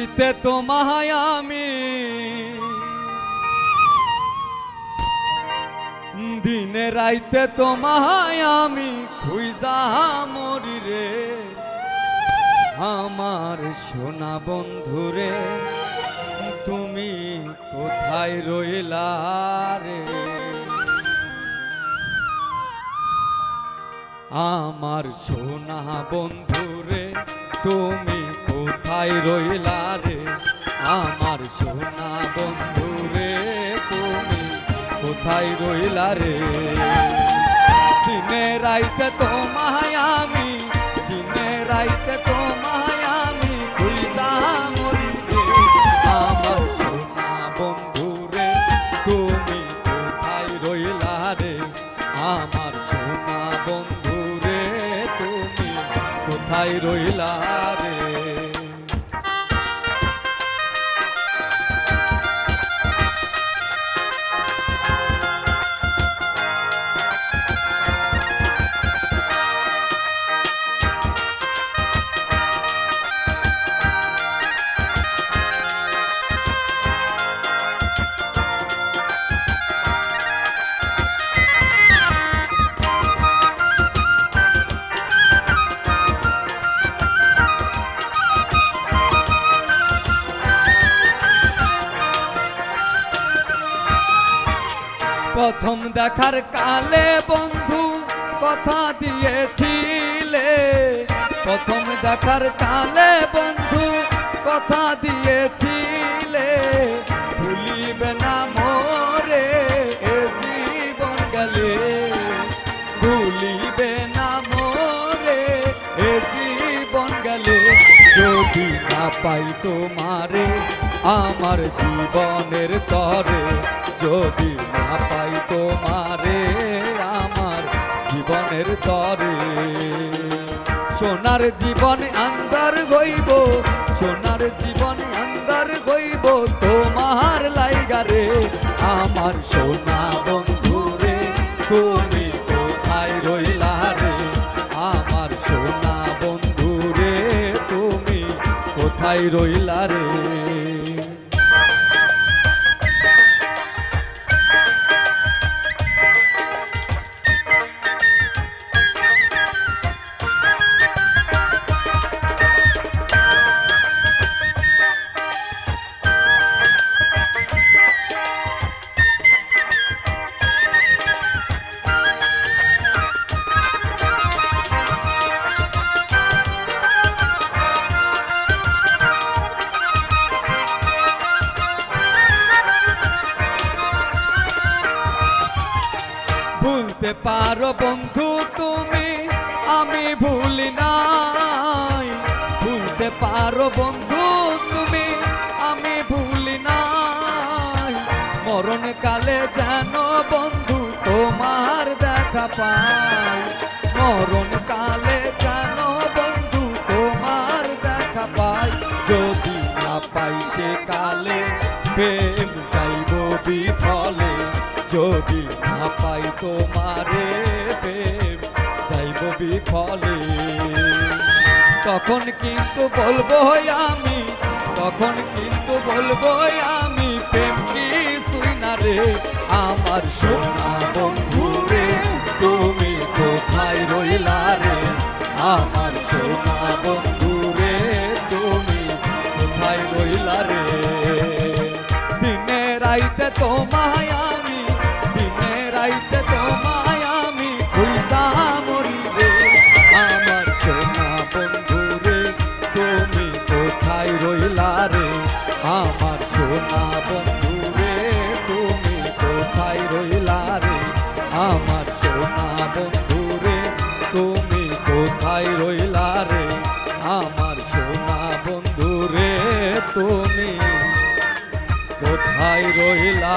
রাইতে তোমায় আমি দিনে রাইতে তোমায় আমি খুঁজা মরি রে আমার সোনা বন্ধুরে তুমি কোথায় রইলা রে আমার সোনা বন্ধুরে তুমি কোথায় রইলা রে আমার সোনা বন্ধুরে তুমি কোথায় রইলা রে দিনে রাইতে তোমায় আমি দিনে রাইতে তোমায় আমি খুঁজা মরি রে আমার সোনা বন্ধুরে তুমি কোথায় রইলা রে আমার সোনা বন্ধুরে তুমি কোথায় রইলা রে প্রথম দেখার কালে বন্ধু কথা দিয়েছিলে প্রথম দেখার কালে বন্ধু কথা দিয়েছিলে ভুলিবে না মোরে এ জীবন গেলে ভুলিবে না মোরে এ জীবন গেলে যদি না পাই তোমারে আমার জীবনের তরে যদি না পাই তোমারে আমার জীবনের তরে সোনার জীবন আন্দার হইব সোনার জীবন আন্দার হইব তোমার লাইগারে আমার সোনা বন্ধুরে তুমি কোথায় রইলা রে আমার সোনা বন্ধুরে তুমি কোথায় রইলা রে ভুলতে পারো বন্ধু তুমি আমি ভুলি নাই ভুলতে পারো বন্ধু তুমি আমি ভুলি নাই মরণ কালে যেন বন্ধু তোমার দেখা পাই মরণ কালে যেন বন্ধু তোমার দেখা পাই যদি না পাই সে কালে প্রেম যাইব বিফলে যদি না পাই তোমারে প্রেম যাইব বিফলে তখন কিন্তু বলবো আমি তখন কিন্তু বলবো আমি প্রেম কিছুই না রে আমার সোনা বন্ধু রে তুমি কোথায় রইলা রে আমার সোনা বন্ধু রে তুমি কোথায় রইলা রে দিনে রাইতে তোমায় আমি দিনে রাইতে তোমায় আমি খুঁজা মরি রে আমার সোনা বন্ধু রে তুমি কোথায় রইলা রে আমার সোনা বন্ধু রে তুমি কোথায় রইলা রে আমার সোনা বন্ধু রে তুমি কোথায় রইলা রে আমার সোনা বন্ধু রে তুমি কোথায় রইলা